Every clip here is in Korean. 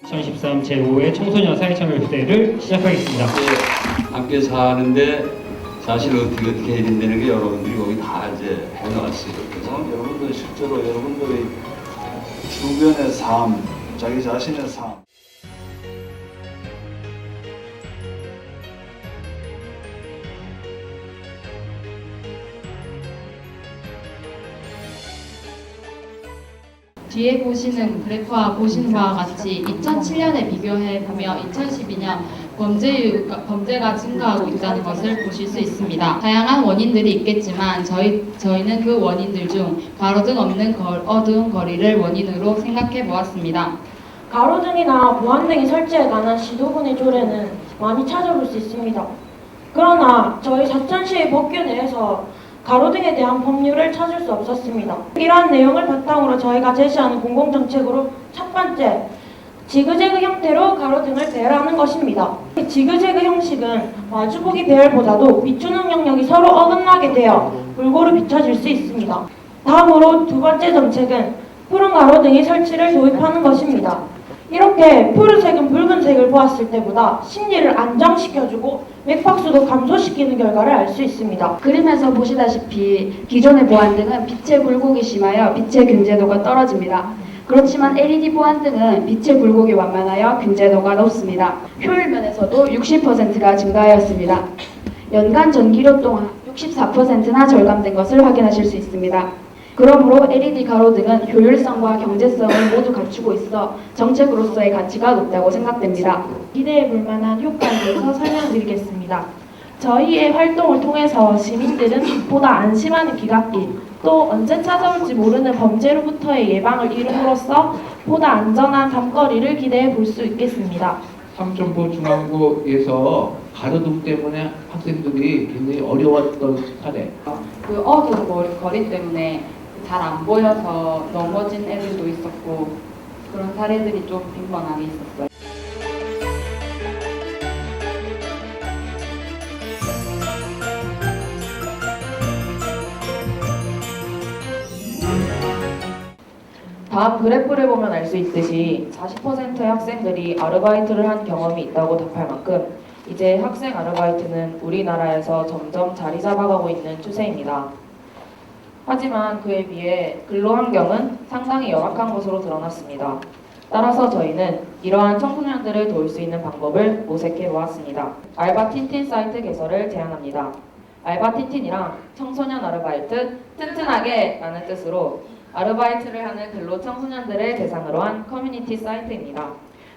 2013 제5회 청소년 사회참여대회를 시작하겠습니다. 함께 사는데 사실 어떻게 해야 된다는 게 여러분들이 거기 다 이제 해놓았어요. 그래서 여러분들 실제로 여러분들의 주변의 삶, 자기 자신의 삶. 뒤에 보시는 그래프와 보시는 바와 같이 2007년에 비교해보며 2012년 범죄가 증가하고 있다는 것을 보실 수 있습니다. 다양한 원인들이 있겠지만 저희는 그 원인들 중 가로등 없는 어두운 거리를 원인으로 생각해 보았습니다. 가로등이나 무한등이 설치에 관한 시도군의 조례는 많이 찾아볼 수 있습니다. 그러나 저희 사천시의 법규 내에서 가로등에 대한 법률을 찾을 수 없었습니다. 이러한 내용을 바탕으로 저희가 제시하는 공공정책으로 첫 번째, 지그재그 형태로 가로등을 배열하는 것입니다. 지그재그 형식은 마주보기 배열보다도 비추는 영역이 서로 어긋나게 되어 골고루 비춰질 수 있습니다. 다음으로 두 번째 정책은 푸른 가로등의 설치를 도입하는 것입니다. 이렇게 푸른색은 붉은색을 보았을 때보다 심리를 안정시켜주고 맥박수도 감소시키는 결과를 알 수 있습니다. 그림에서 보시다시피 기존의 보안등은 빛의 굴곡이 심하여 빛의 근제도가 떨어집니다. 그렇지만 LED 보안등은 빛의 굴곡이 완만하여 근제도가 높습니다. 효율 면에서도 60%가 증가하였습니다. 연간 전기료 동안 64%나 절감된 것을 확인하실 수 있습니다. 그러므로 LED 가로등은 효율성과 경제성을 모두 갖추고 있어 정책으로서의 가치가 높다고 생각됩니다. 기대해 볼 만한 효과에 대해서 설명드리겠습니다. 저희의 활동을 통해서 시민들은 보다 안심하는 귀갓길, 또 언제 찾아올지 모르는 범죄로부터의 예방을 이룸으로써 보다 안전한 밤거리를 기대해 볼 수 있겠습니다. 삼천포 중앙구에서 가로등 때문에 학생들이 굉장히 어려웠던 사례. 그 어두운 거리 때문에 잘 안 보여서 넘어진 애들도 있었고 그런 사례들이 좀 빈번하게 있었어요. 다음 그래프를 보면 알 수 있듯이 40%의 학생들이 아르바이트를 한 경험이 있다고 답할 만큼 이제 학생 아르바이트는 우리나라에서 점점 자리 잡아가고 있는 추세입니다. 하지만 그에 비해 근로환경은 상당히 열악한 것으로 드러났습니다. 따라서 저희는 이러한 청소년들을 도울 수 있는 방법을 모색해 보았습니다. 알바틴틴 사이트 개설을 제안합니다. 알바틴틴이란 청소년 아르바이트 튼튼하게 라는 뜻으로 아르바이트를 하는 근로 청소년들을 대상으로 한 커뮤니티 사이트입니다.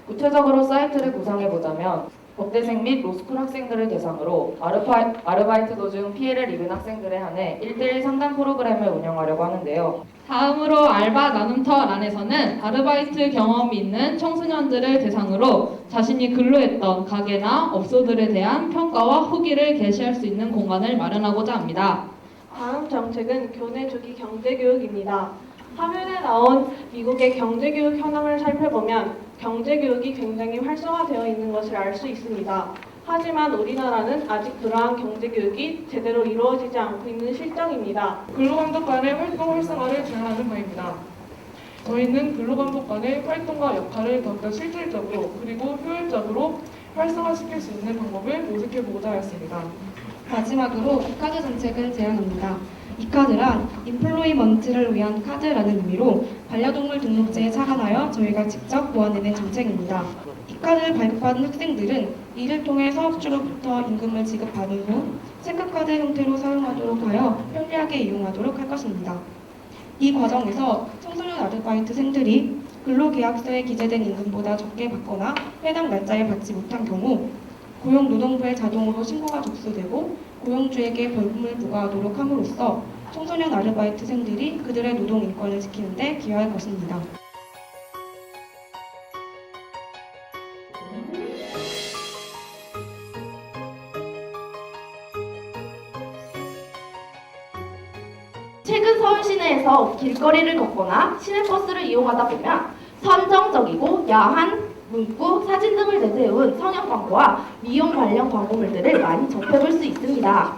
구체적으로 사이트를 구성해보자면 법대생 및 로스쿨 학생들을 대상으로 아르바이트 도중 피해를 입은 학생들에 한해 1:1 상담 프로그램을 운영하려고 하는데요. 다음으로 알바 나눔터란에서는 아르바이트 경험이 있는 청소년들을 대상으로 자신이 근로했던 가게나 업소들에 대한 평가와 후기를 게시할 수 있는 공간을 마련하고자 합니다. 다음 정책은 교내 조기 경제교육입니다. 화면에 나온 미국의 경제교육 현황을 살펴보면 경제교육이 굉장히 활성화되어 있는 것을 알 수 있습니다. 하지만 우리나라는 아직 그러한 경제교육이 제대로 이루어지지 않고 있는 실정입니다. 근로감독관의 활동 활성화를 제안하는 바입니다. 저희는 근로감독관의 활동과 역할을 더욱더 실질적으로 그리고 효율적으로 활성화시킬 수 있는 방법을 모색해보고자 하였습니다. 마지막으로 이카드 정책을 제안합니다. 이카드란 인플로이먼트를 위한 카드라는 의미로 반려동물 등록제에 착안하여 저희가 직접 고안해낸 정책입니다. 이카드를 발급받은 학생들은 이를 통해 사업주로부터 임금을 지급받은 후 체크카드 형태로 사용하도록 하여 편리하게 이용하도록 할 것입니다. 이 과정에서 청소년 아르바이트생들이 근로계약서에 기재된 임금보다 적게 받거나 해당 날짜에 받지 못한 경우 고용노동부에 자동으로 신고가 접수되고 고용주에게 벌금을 부과하도록 함으로써 청소년 아르바이트생들이 그들의 노동 인권을 지키는 데 기여할 것입니다. 최근 서울 시내에서 길거리를 걷거나 시내버스를 이용하다 보면 선정적이고 야한 문구, 사진 등을 내세운 성형 광고와 미용 관련 광고물들을 많이 접해볼 수 있습니다.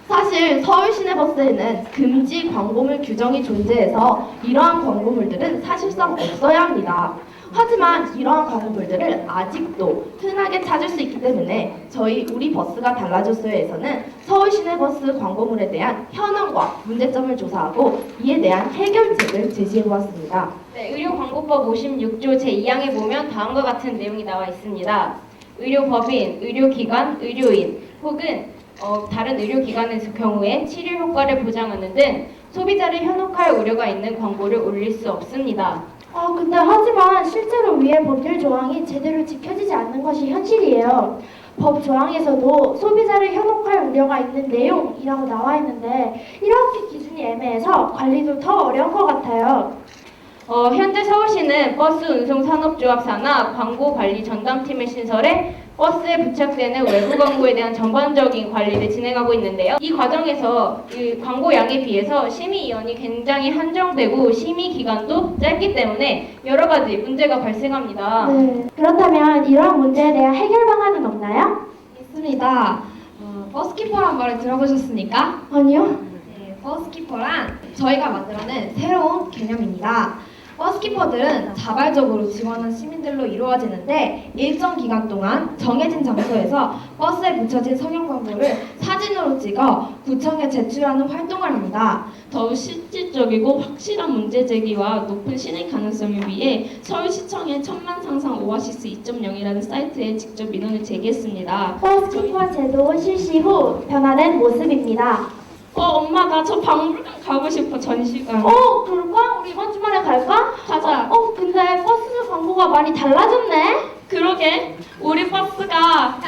사실 서울 시내버스에는 금지 광고물 규정이 존재해서 이러한 광고물들은 사실상 없어야 합니다. 하지만 이러한 광고물들을 아직도 흔하게 찾을 수 있기 때문에 저희 우리 버스가 달라졌어요에서는 서울시내 버스 광고물에 대한 현황과 문제점을 조사하고 이에 대한 해결책을 제시해 보았습니다. 네, 의료광고법 56조 제2항에 보면 다음과 같은 내용이 나와 있습니다. 의료법인, 의료기관, 의료인 혹은 다른 의료기관의 경우에 치료 효과를 보장하는 등 소비자를 현혹할 우려가 있는 광고를 올릴 수 없습니다. 근데 하지만 실제로 위의 법률 조항이 제대로 지켜지지 않는 것이 현실이에요. 법 조항에서도 소비자를 현혹할 우려가 있는 내용이라고 나와 있는데 이렇게 기준이 애매해서 관리도 더 어려운 것 같아요. 현재 서울시는 버스 운송 산업조합 산하 광고 관리 전담팀을 신설해 버스에 부착되는 외부 광고에 대한 전반적인 관리를 진행하고 있는데요. 이 과정에서 이 광고 양에 비해서 심의위원이 굉장히 한정되고 심의 기간도 짧기 때문에 여러 가지 문제가 발생합니다. 네. 그렇다면 이러한 문제에 대한 해결 방안은 없나요? 있습니다. 버스키퍼란 말을 들어보셨습니까? 아니요. 네, 버스키퍼란 저희가 만들어낸 새로운 개념입니다. 버스키퍼들은 자발적으로 지원한 시민들로 이루어지는데 일정 기간 동안 정해진 장소에서 버스에 붙여진 성형 광고를 사진으로 찍어 구청에 제출하는 활동을 합니다. 더욱 실질적이고 확실한 문제 제기와 높은 실행 가능성을 위해 서울시청의 천만상상 오아시스 2.0이라는 사이트에 직접 민원을 제기했습니다. 버스키퍼 제도 실시 후 변화된 모습입니다. 엄마 나 저 박물관 가고 싶어 전시관. 그럴까? 우리 이번 주말에 갈까? 가자. 근데 버스 광고가 많이 달라졌네? 그러게 우리 버스가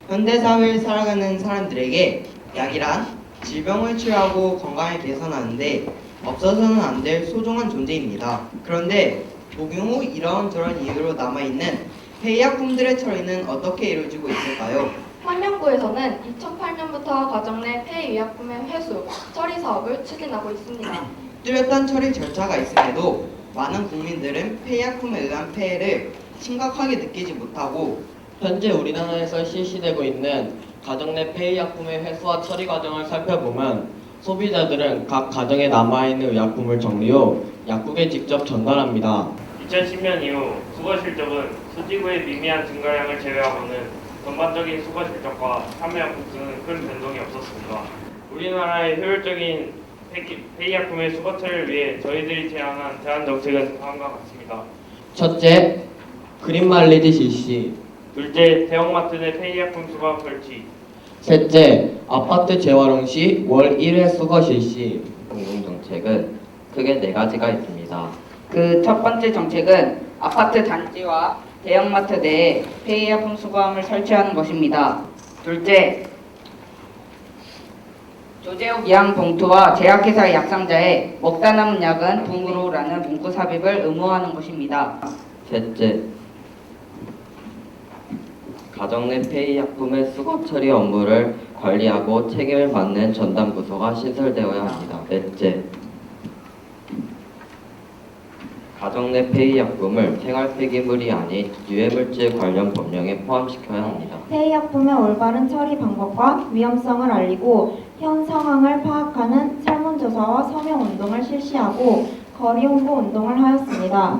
현대사회를 살아가는 사람들에게 약이란 질병을 치료하고 건강을 개선하는데 없어서는 안 될 소중한 존재입니다. 그런데 복용 후 이런저런 이유로 남아있는 폐의약품들의 처리는 어떻게 이루어지고 있을까요? 환경부에서는 2008년부터 가정 내 폐의약품의 회수, 처리 사업을 추진하고 있습니다. 뚜렷한 처리 절차가 있음에도 많은 국민들은 폐의약품에 의한 폐해를 심각하게 느끼지 못하고 현재 우리나라에서 실시되고 있는 가정 내 폐의약품의 회수와 처리 과정을 살펴보면 소비자들은 각 가정에 남아있는 의약품을 정리 후 약국에 직접 전달합니다. 2010년 이후 수거 실적은 수지구의 미미한 증가량을 제외하고는 전반적인 수거 실적과 판매 폭수는 큰 변동이 없었습니다. 우리나라의 효율적인 폐의약품의 수거 처리를 위해 저희들이 제안한 대안 정책은 다음과 같습니다. 첫째, 그린 마일리지 실시. 둘째, 대형마트 내 폐의약품 수거 설치. 셋째, 아파트 재활용 시 월 1회 수거 실시. 공공정책은 크게 4가지가 있습니다. 그 첫 번째 정책은 아파트 단지와 대형마트 내에 폐의약품 수거함을 설치하는 것입니다. 둘째, 조제옥 양 봉투와 제약회사의 약상자에 먹다 남은 약은 분무로라는 문구 삽입을 의무화하는 것입니다. 셋째, 가정 내 폐의약품의 수거 처리 업무를 관리하고 책임을 맡는 전담 부서가 신설되어야 합니다. 넷째, 가정 내 폐의약품을 생활 폐기물이 아닌 유해물질 관련 법령에 포함시켜야 합니다. 폐의약품의 올바른 처리 방법과 위험성을 알리고 현 상황을 파악하는 설문조사와 서명운동을 실시하고 거리 홍보 운동을 하였습니다.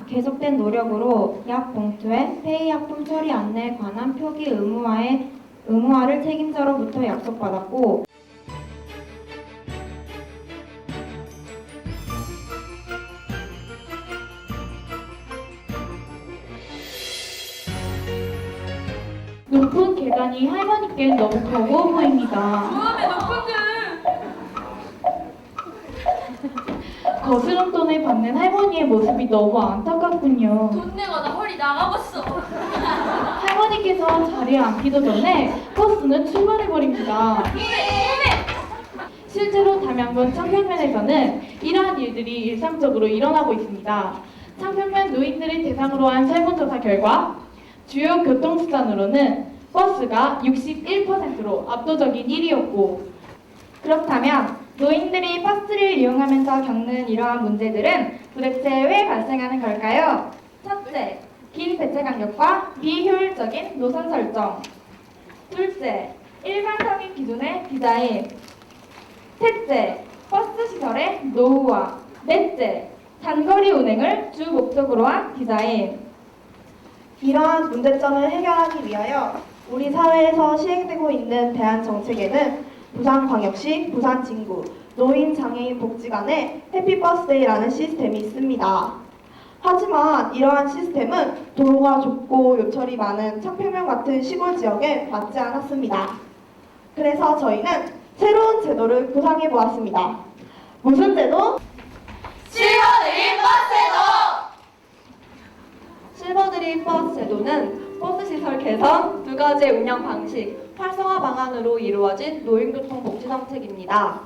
계속된 노력으로 약 봉투에 폐의약품 처리 안내에 관한 표기 의무화를 책임자로부터 약속받았고 높은 계단이 할머니께 너무 버거워 보입니다. 거스름 돈을 받는 할머니의 모습이 너무 안타깝군요. 돈 내거나 허리 나가봤어. 할머니께서 자리에 앉기도 전에 버스는 출발해버립니다. 실제로 담양군 창평면에서는 이러한 일들이 일상적으로 일어나고 있습니다. 창평면 노인들을 대상으로 한 설문조사 결과 주요 교통수단으로는 버스가 61%로 압도적인 1위였고, 그렇다면 노인들이 버스를 이용하면서 겪는 이러한 문제들은 도대체 왜 발생하는 걸까요? 첫째, 긴 배차 간격과 비효율적인 노선 설정. 둘째, 일반적인 기준의 디자인. 셋째, 버스 시설의 노후화. 넷째, 단거리 운행을 주 목적으로 한 디자인. 이러한 문제점을 해결하기 위하여 우리 사회에서 시행되고 있는 대안 정책에는 부산광역시, 부산진구, 노인장애인 복지관의 해피버스데이라는 시스템이 있습니다. 하지만 이러한 시스템은 도로가 좁고 요철이 많은 창평면 같은 시골 지역에 맞지 않았습니다. 그래서 저희는 새로운 제도를 구상해 보았습니다. 무슨 제도? 실버드림 버스 제도! 실버드림 버스 제도는 버스 시설 개선, 두 가지의 운영 방식, 활성화 방안으로 이루어진 노인교통 복지 정책입니다.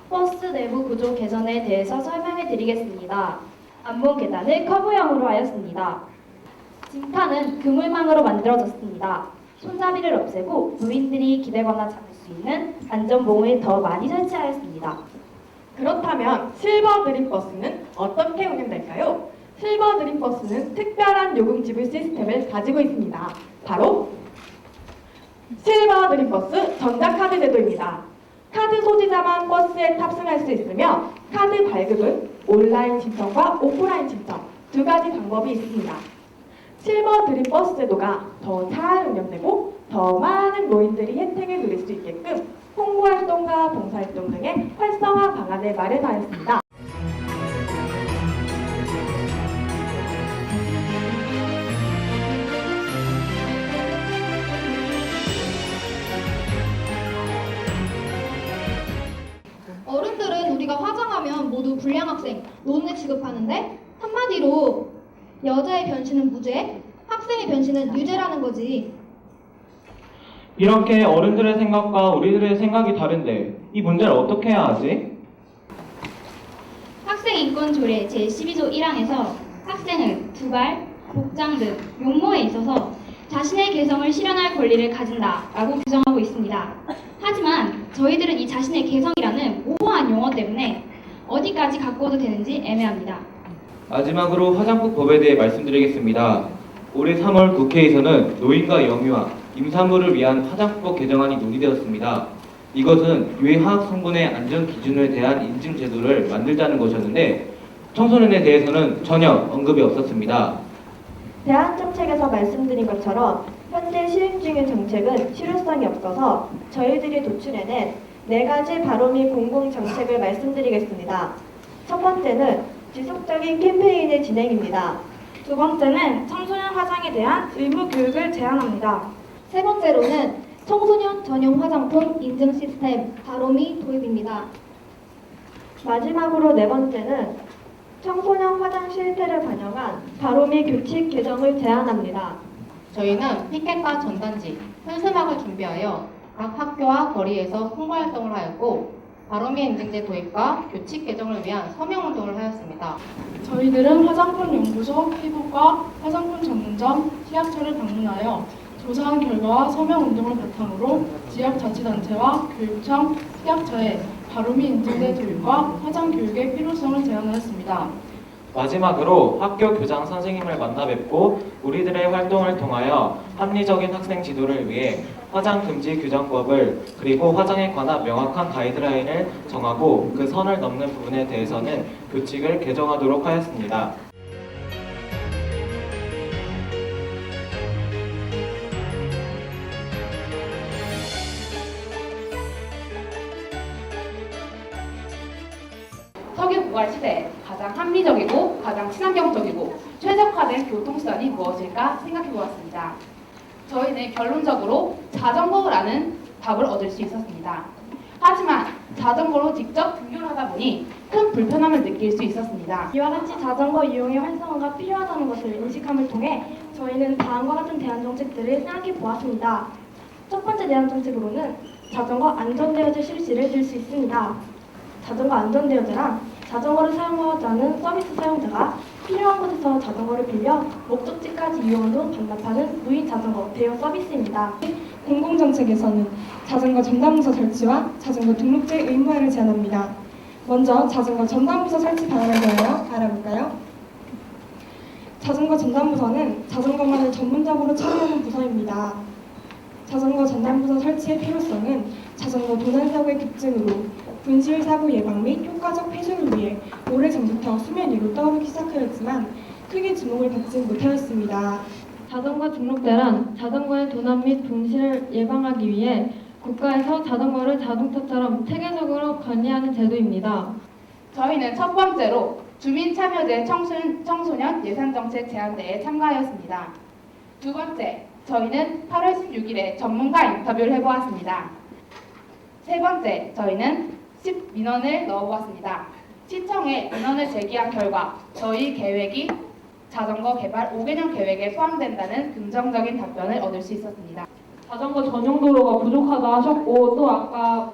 버스 내부 구조 개선에 대해서 설명해 드리겠습니다. 안본 계단을 커브형으로 하였습니다. 징판은 그물망으로 만들어졌습니다. 손잡이를 없애고 노인들이 기대거나 잡을 수 있는 안전봉을 더 많이 설치하였습니다. 그렇다면 실버드림 버스는 어떻게 운영될까요? 실버드림 버스는 특별한 요금 지불 시스템을 가지고 있습니다. 바로 실버드림 버스 전자카드 제도입니다. 카드 소지자만 버스에 탑승할 수 있으며 카드 발급은 온라인 신청과 오프라인 신청 두 가지 방법이 있습니다. 실버드림 버스 제도가 더 잘 운영되고 더 많은 노인들이 혜택을 누릴 수 있게끔 홍보활동과 봉사활동 등의 활성화 방안을 마련하였습니다. 어른들은 우리가 화장하면 모두 불량 학생, 노인을 취급하는데 한마디로 여자의 변신은 무죄, 학생의 변신은 유죄라는 거지. 이렇게 어른들의 생각과 우리들의 생각이 다른데 이 문제를 어떻게 해야 하지? 학생인권조례 제12조 1항에서 학생은 두발, 복장 등 용모에 있어서 자신의 개성을 실현할 권리를 가진다라고 규정하고 있습니다. 하지만 저희들은 이 자신의 개성이라는 모호한 용어 때문에 어디까지 갖고도 되는지 애매합니다. 마지막으로 화장법에 대해 말씀드리겠습니다. 올해 3월 국회에서는 노인과 영유아, 임산부를 위한 화장법 개정안이 논의되었습니다. 이것은 유해화학 성분의 안전 기준에 대한 인증 제도를 만들자는 것이었는데 청소년에 대해서는 전혀 언급이 없었습니다. 대안 정책에서 말씀드린 것처럼 현재 시행 중인 정책은 실효성이 없어서 저희들이 도출해낸 4가지 바로 및 공공 정책을 말씀드리겠습니다. 첫 번째는 지속적인 캠페인의 진행입니다. 두 번째는 청소년 화장에 대한 의무 교육을 제한합니다. 세 번째로는 청소년 전용 화장품 인증 시스템 바로미 도입입니다. 마지막으로 4번째는 청소년 화장 실태를 반영한 바로미 규칙 개정을 제안합니다. 저희는 피켓과 전단지, 현수막을 준비하여 각 학교와 거리에서 홍보활동을 하였고 바로미 인증제 도입과 규칙 개정을 위한 서명운동을 하였습니다. 저희들은 화장품 연구소, 피부과, 화장품 전문점, 시약처를 방문하여 조사한 결과와 서명운동을 바탕으로 지역자치단체와 교육청, 시약처에 바로미 인증제 도입과 화장 교육의 필요성을 제안하였습니다. 마지막으로 학교 교장 선생님을 만나 뵙고 우리들의 활동을 통하여 합리적인 학생 지도를 위해 화장 금지 규정법을 그리고 화장에 관한 명확한 가이드라인을 정하고 그 선을 넘는 부분에 대해서는 규칙을 개정하도록 하였습니다. 석유 부활 시대에 가장 합리적이고 가장 친환경적이고 최적화된 교통수단이 무엇일까 생각해 보았습니다. 저희는 결론적으로 자전거라는 답을 얻을 수 있었습니다. 하지만 자전거로 직접 등교를 하다 보니 큰 불편함을 느낄 수 있었습니다. 이와 같이 자전거 이용의 활성화가 필요하다는 것을 인식함을 통해 저희는 다음과 같은 대안 정책들을 생각해 보았습니다. 첫 번째 대안 정책으로는 자전거 안전대여제 실시를 들 수 있습니다. 자전거 안전대여제란 자전거를 사용하지 않은 서비스 사용자가 필요한 곳에서 자전거를 빌려 목적지까지 이용 후 반납하는 무인 자전거 대여 서비스입니다. 공공정책에서는 자전거 전담부서 설치와 자전거 등록제 의무화를 제안합니다. 먼저 자전거 전담부서 설치 방안에 대하여 알아볼까요? 자전거 자전거 전담부서는 자전거만을 전문적으로 처리하는 부서입니다. 자전거 전담부서 설치의 필요성은 자전거 도난사고의 급증으로 분실 사고 예방 및 효과적 폐쇄를 위해 오래전부터 수면 위로 떠오르기 시작하였지만 크게 주목을 받지 못하였습니다. 자전거 등록대란 자전거의 도난 및 분실을 예방하기 위해 국가에서 자전거를 자동차처럼 체계적으로 관리하는 제도입니다. 저희는 첫 번째로 주민참여제 청소년 예산정책 제안대회에 참가하였습니다. 두 번째, 저희는 8월 16일에 전문가 인터뷰를 해보았습니다. 세 번째, 저희는 10민원을 넣어보았습니다. 시청에 민원을 제기한 결과 저희 계획이 자전거 개발 5개년 계획에 포함된다는 긍정적인 답변을 얻을 수 있었습니다. 자전거 전용 도로가 부족하다 하셨고 또 아까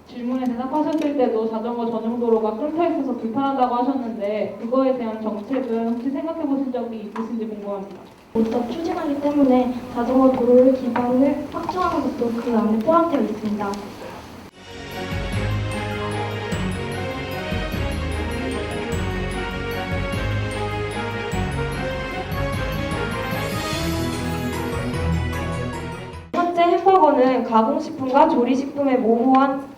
질문에 대답하셨을 때도 자전거 전용 도로가 끊겨 있어서 불편하다고 하셨는데 그거에 대한 정책은 혹시 생각해 보신 적이 있으신지 궁금합니다. 먼저 추진하기 때문에 자전거 도로를 기반을 확충하는 것도 그 안에 포함되어 있습니다. 현재 햄버거는 가공식품과 조리식품의 모호한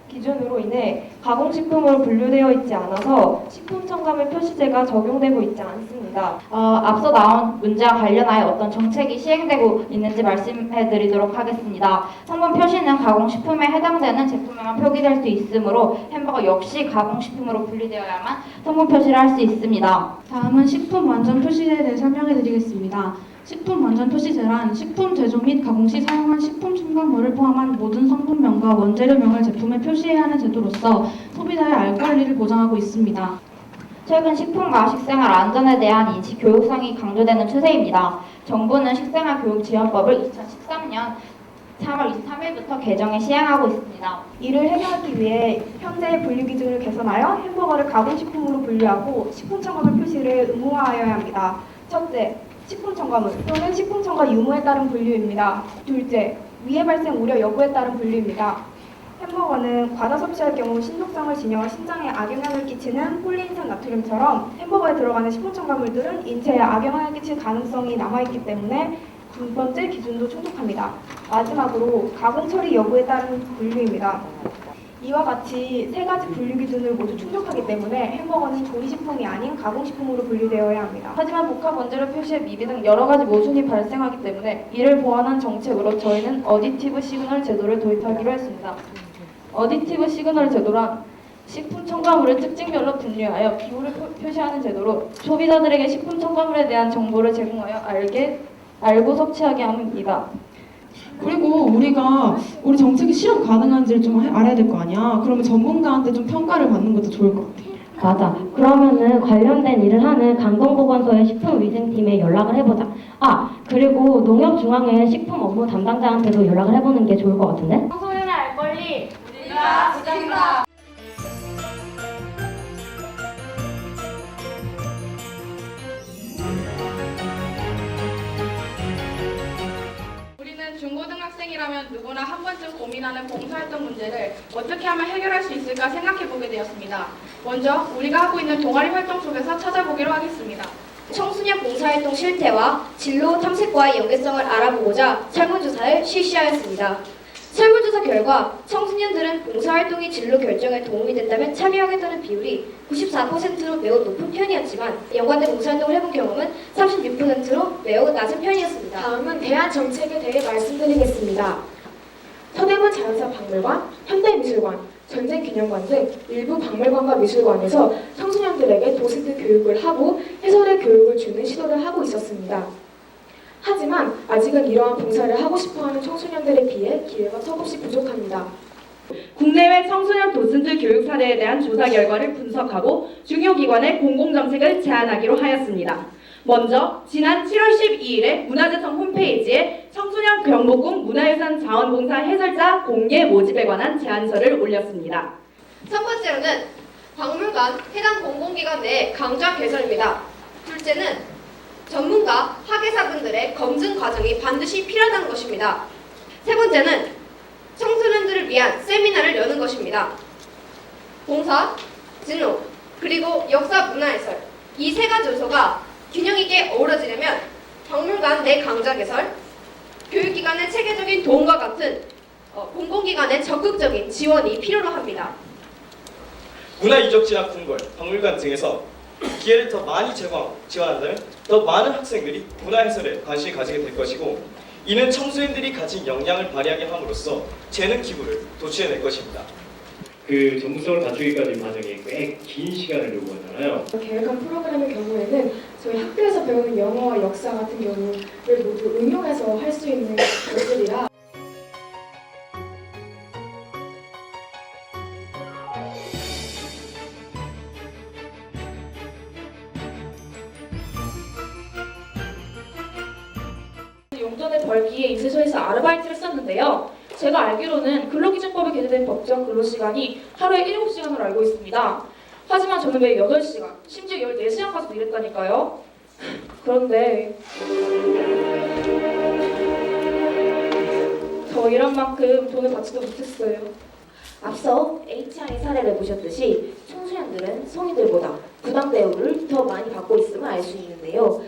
기준으로 인해 가공식품으로 분류되어 있지 않아서 식품첨가물 표시제가 적용되고 있지 않습니다. 앞서 나온 문제와 관련하여 어떤 정책이 시행되고 있는지 말씀해 드리도록 하겠습니다. 성분 표시는 가공식품에 해당되는 제품에만 표기될 수 있으므로 햄버거 역시 가공식품으로 분리되어야만 성분 표시를 할 수 있습니다. 다음은 식품 완전 표시제에 대해 설명해 드리겠습니다. 식품 완전 표시제란 식품 제조 및 가공 시 사용한 식품 첨가물을 포함한 모든 성분명과 원재료명을 제품에 표시해야 하는 제도로서 소비자의 알 권리를 보장하고 있습니다. 최근 식품과 식생활 안전에 대한 인식 교육성이 강조되는 추세입니다. 정부는 식생활 교육 지원법을 2013년 3월 23일부터 개정해 시행하고 있습니다. 이를 해결하기 위해 현재의 분류 기준을 개선하여 햄버거를 가공식품으로 분류하고 식품 첨가물 표시를 의무화하여야 합니다. 첫째, 식품 첨가물 또는 식품 첨가 유무에 따른 분류입니다. 둘째, 위해 발생 우려 여부에 따른 분류입니다. 햄버거는 과다 섭취할 경우 신독성을 지녀 신장에 악영향을 끼치는 폴리인산 나트륨처럼 햄버거에 들어가는 식품 첨가물들은 인체에 악영향을 끼칠 가능성이 남아있기 때문에 두 번째 기준도 충족합니다. 마지막으로 가공 처리 여부에 따른 분류입니다. 이와 같이 세 가지 분류 기준을 모두 충족하기 때문에 햄버거는 조리식품이 아닌 가공식품으로 분류되어야 합니다. 하지만 복합 원재료 표시의 미비 등 여러 가지 모순이 발생하기 때문에 이를 보완한 정책으로 저희는 어디티브 시그널 제도를 도입하기로 했습니다. 어디티브 시그널 제도란 식품 첨가물을 특징별로 분류하여 비율을 표시하는 제도로 소비자들에게 식품 첨가물에 대한 정보를 제공하여 알고 섭취하게 합니다. 그리고 우리 정책이 실현 가능한지를 좀 알아야 될 거 아니야. 그러면 전문가한테 좀 평가를 받는 것도 좋을 것 같아. 맞아. 그러면은 관련된 일을 하는 강동보건소의 식품위생팀에 연락을 해보자. 그리고 농협중앙회 식품 업무 담당자한테도 연락을 해보는 게 좋을 것 같은데? 청소년의 알 권리 우리가 지킨다. 우리는 중고등학생이라면 누구나 한 번쯤 고민하는 봉사활동 문제를 어떻게 하면 해결할 수 있을까 생각해보게 되었습니다. 먼저 우리가 하고 있는 동아리 활동 속에서 찾아보기로 하겠습니다. 청소년 봉사활동 실태와 진로 탐색과의 연계성을 알아보고자 설문조사를 실시하였습니다. 설문조사 결과 청소년들은 봉사활동이 진로 결정에 도움이 된다면 참여하겠다는 비율이 94%로 매우 높은 편이었지만 연관된 봉사활동을 해본 경험은 36%로 매우 낮은 편이었습니다. 다음은 대안 정책에 대해 말씀드리겠습니다. 서대문 자연사 박물관, 현대미술관, 전쟁기념관 등 일부 박물관과 미술관에서 청소년들에게 도스트 교육을 하고 해설의 교육을 주는 시도를 하고 있었습니다. 하지만 아직은 이러한 봉사를 하고 싶어하는 청소년들에 비해 기회가 턱없이 부족합니다. 국내외 청소년 도슨트 교육 사례에 대한 조사 결과를 분석하고 중요 기관의 공공정책을 제안하기로 하였습니다. 먼저 지난 7월 12일에 문화재청 홈페이지에 청소년 경복궁 문화유산 자원봉사 해설자 공개 모집에 관한 제안서를 올렸습니다. 첫 번째로는 박물관 해당 공공기관 내 강좌 개설입니다. 둘째는 전문가 학예사분들의 검증 과정이 반드시 필요하다는 것입니다. 세 번째는 청소년들을 위한 세미나를 여는 것입니다. 봉사, 진로, 그리고 역사 문화해설 이 세 가지 요소가 균형 있게 어우러지려면 박물관 내 강좌 개설, 교육기관의 체계적인 도움과 같은 공공기관의 적극적인 지원이 필요로 합니다. 문화 이적 진학 궁궐, 박물관 등에서 기회를 더 많이 지원한다면 더 많은 학생들이 문화 해설에 관심을 가지게 될 것이고, 이는 청소년들이 가진 역량을 발휘하게 함으로써 재능 기부를 도출해낼 것입니다. 그 전문성을 갖추기까지 과정이 꽤 긴 시간을 요구하잖아요. 계획한 프로그램의 경우에는 저희 학교에서 배우는 영어와 역사 같은 경우를 모두 응용해서 할 수 있는 것들이라 용돈을 벌기에 인쇄소에서 아르바이트를 했었는데요. 제가 알기로는 근로기준법에 게재된 법정 근로시간이 하루에 7시간으로 알고 있습니다. 하지만 저는 매 8시간, 심지어 14시간까지도 일했다니까요. 그런데 더 일한 만큼 돈을 받지도 못했어요. 앞서 HI 사례를 보셨듯이 청소년들은 성인들보다 부당 대우를 더 많이 받고 있음을 알 수 있는데요.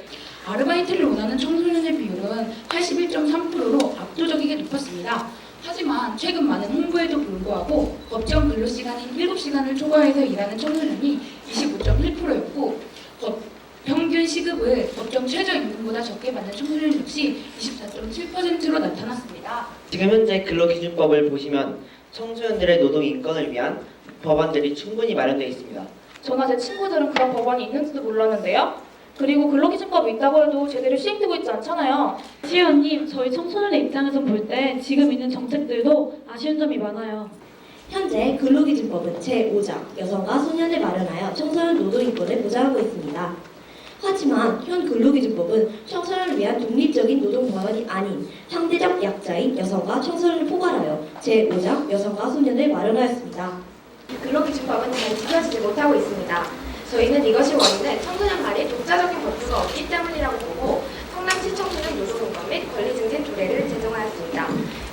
아르바이트를 원하는 청소년의 비율은 81.3%로 압도적이게 높았습니다. 하지만 최근 많은 홍보에도 불구하고 법정 근로시간인 7시간을 초과해서 일하는 청소년이 25.1%였고 평균 시급을 법정 최저임금보다 적게 받는 청소년 역시 24.7%로 나타났습니다. 지금 현재 근로기준법을 보시면 청소년들의 노동 인권을 위한 법안들이 충분히 마련되어 있습니다. 저나 제 친구들은 그런 법안이 있는지도 몰랐는데요. 그리고 근로기준법이 있다고 해도 제대로 시행되고 있지 않잖아요. 시의원님, 저희 청소년의 입장에서 볼 때 지금 있는 정책들도 아쉬운 점이 많아요. 현재 근로기준법은 제5장 여성과 소년을 마련하여 청소년 노동인권을 보장하고 있습니다. 하지만 현 근로기준법은 청소년을 위한 독립적인 노동 방안이 아닌 상대적 약자인 여성과 청소년을 포괄하여 제5장 여성과 소년을 마련하였습니다. 근로기준법은 잘 지켜지지 못하고 있습니다. 저희는 이것이 원인은 청소년 간의 독자적인 법규가 없기 때문이라고 보고 성남시 청소년 노동인권 및 권리 증진 조례를 제정하였습니다.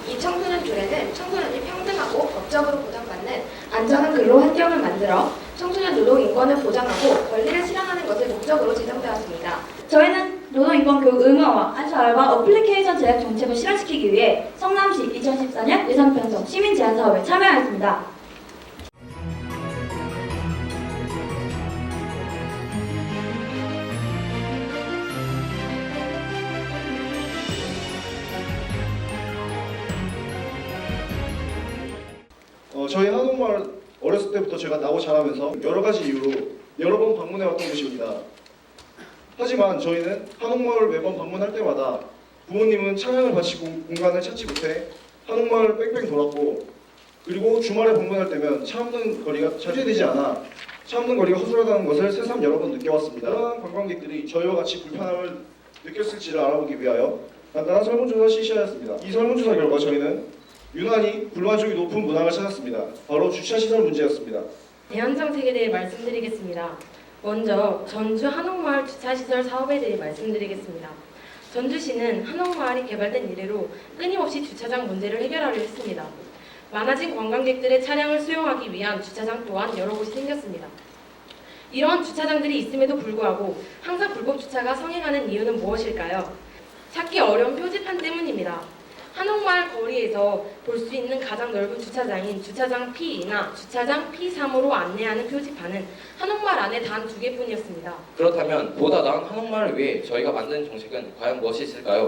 이 청소년 조례는 청소년이 평등하고 법적으로 보장받는 안전한 근로 환경을 만들어 청소년 노동 인권을 보장하고 권리를 실현하는 것을 목적으로 제정되었습니다. 저희는 노동인권 교육 응원과 안사활과 어플리케이션 제작 정책을 실현시키기 위해 성남시 2014년 예산 편성 시민 제안 사업에 참여하였습니다. 저희 한옥마을 어렸을 때부터 제가 나고 자라면서 여러 가지 이유로 여러 번 방문해 왔던 곳입니다. 하지만 저희는 한옥마을 매번 방문할 때마다 부모님은 차량을 바치고 공간을 찾지 못해 한옥마을 뺑뺑 돌았고, 그리고 주말에 방문할 때면 차 없는 거리가 차지되지 않아 차 없는 거리가 허술하다는 것을 새삼 여러 번 느껴왔습니다. 다른 관광객들이 저희와 같이 불편함을 느꼈을지를 알아보기 위하여 간단한 설문조사 실시하였습니다. 이 설문조사 결과 저희는 유난히 불만족이 높은 문항을 찾았습니다. 바로 주차시설 문제였습니다. 대안 정책에 대해 말씀드리겠습니다. 먼저 전주 한옥마을 주차시설 사업에 대해 말씀드리겠습니다. 전주시는 한옥마을이 개발된 이래로 끊임없이 주차장 문제를 해결하려 했습니다. 많아진 관광객들의 차량을 수용하기 위한 주차장 또한 여러 곳이 생겼습니다. 이러한 주차장들이 있음에도 불구하고 항상 불법 주차가 성행하는 이유는 무엇일까요? 찾기 어려운 표지판 때문입니다. 한옥마을 거리에서 볼 수 있는 가장 넓은 주차장인 주차장 P2나 주차장 P3으로 안내하는 표지판은 한옥마을 안에 단 2개뿐이었습니다. 그렇다면 보다 나은 한옥마을을 위해 저희가 만든 정책은 과연 무엇이 있을까요?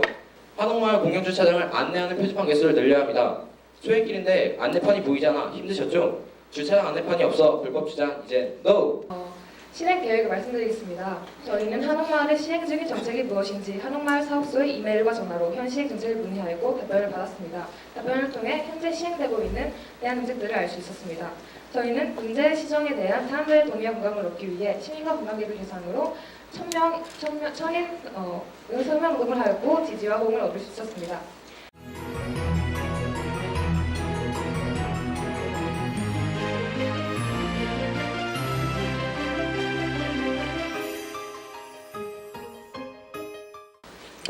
한옥마을 공영주차장을 안내하는 표지판 개수를 늘려야 합니다. 소행길인데 안내판이 보이잖아. 힘드셨죠? 주차장 안내판이 없어 불법 주장 이제 NO! 실행 계획을 말씀드리겠습니다. 저희는 한옥마을의 시행 중인 정책이 무엇인지 한옥마을 사업소에 이메일과 전화로 현 시행 정책을 문의하였고 답변을 받았습니다. 답변을 통해 현재 시행되고 있는 대안 정책들을 알 수 있었습니다. 저희는 문제 시정에 대한 사람들의 동의와 공감을 얻기 위해 시민과 관광객을 대상으로 1000인 설명 녹음을 하였고 지지와 호응을 얻을 수 있었습니다.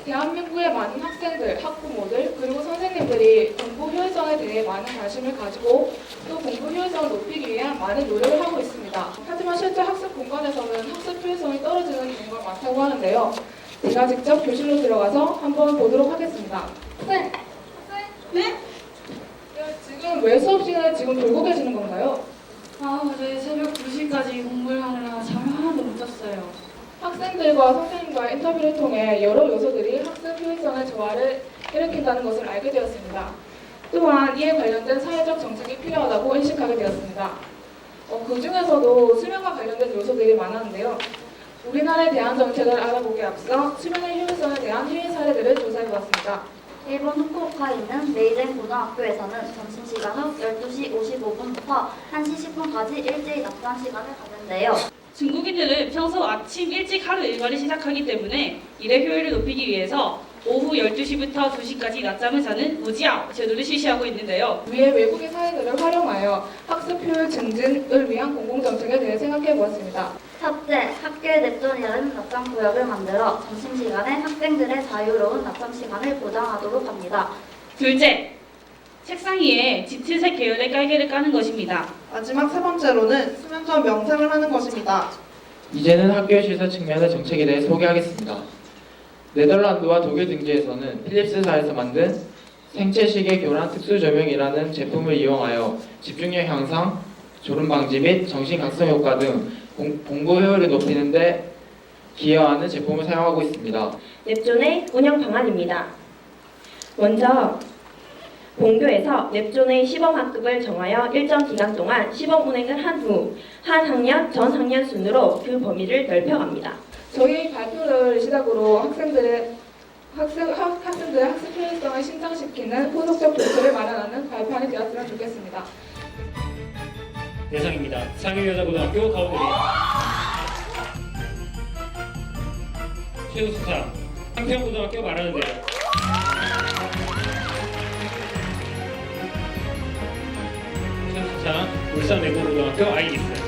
대한민국의 많은 학생들, 학부모들, 그리고 선생님들이 공부 효율성에 대해 많은 관심을 가지고 또 공부 효율성을 높이기 위한 많은 노력을 하고 있습니다. 하지만 실제 학습 공간에서는 학습 효율성이 떨어지는 경우가 많다고 하는데요. 제가 직접 교실로 들어가서 한번 보도록 하겠습니다. 네? 지금 왜 수업 시간에 지금 돌고 계시는 건가요? 어제 새벽 2시까지 공부를 하느라 잠을 하나도 못 잤어요. 학생들과 선생님과의 인터뷰를 통해 여러 요소들이 학습 효율성의 저하를 일으킨다는 것을 알게 되었습니다. 또한 이에 관련된 사회적 정책이 필요하다고 인식하게 되었습니다. 그 중에서도 수면과 관련된 요소들이 많았는데요. 우리나라에 대한 정책을 알아보기에 앞서 수면의 효율성에 대한 해외 사례들을 조사해보았습니다. 일본 후쿠오카에 있는 메이덴 고등학교에서는 점심시간 후 12시 55분부터 1시 10분까지 일제히 낮잠 시간을 갖는데요. 중국인들은 평소 아침 일찍 하루 일과를 시작하기 때문에 일의 효율을 높이기 위해서 오후 12시부터 2시까지 낮잠을 자는 무지아오 제도를 실시하고 있는데요. 위의 외국인 사례들을 활용하여 학습 효율 증진을 위한 공공정책에 대해 생각해보았습니다. 첫째, 학교에 냅두는 낮잠 구역을 만들어 점심시간에 학생들의 자유로운 낮잠 시간을 보장하도록 합니다. 둘째, 책상 위에 짙은색 계열의 깔개를 까는 것입니다. 마지막 세 번째로는 수면 전 명상을 하는 것입니다. 이제는 학교의 시설 측면의 정책에 대해 소개하겠습니다. 네덜란드와 독일 등지에서는 필립스사에서 만든 생체시계 교란 특수 조명이라는 제품을 이용하여 집중력 향상, 졸음 방지 및 정신 각성 효과 등 공부 효율을 높이는 데 기여하는 제품을 사용하고 있습니다. 넵존의 운영 방안입니다. 먼저 본교에서 넵존의 시범학급을 정하여 일정 기간 동안 시범 운행을 한 후 한 학년, 전 학년 순으로 그 범위를 넓혀갑니다. 저희 발표를 시작으로 학생들의 학습 효율성을 신장시키는 후속적 조치를 마련하는 발판이 되었으면 좋겠습니다. 대상입니다. 상일여자고등학교 가운데리 최우수상 한평고등학교 말하는데요. 최우수상 울산내고고등학교 아이리스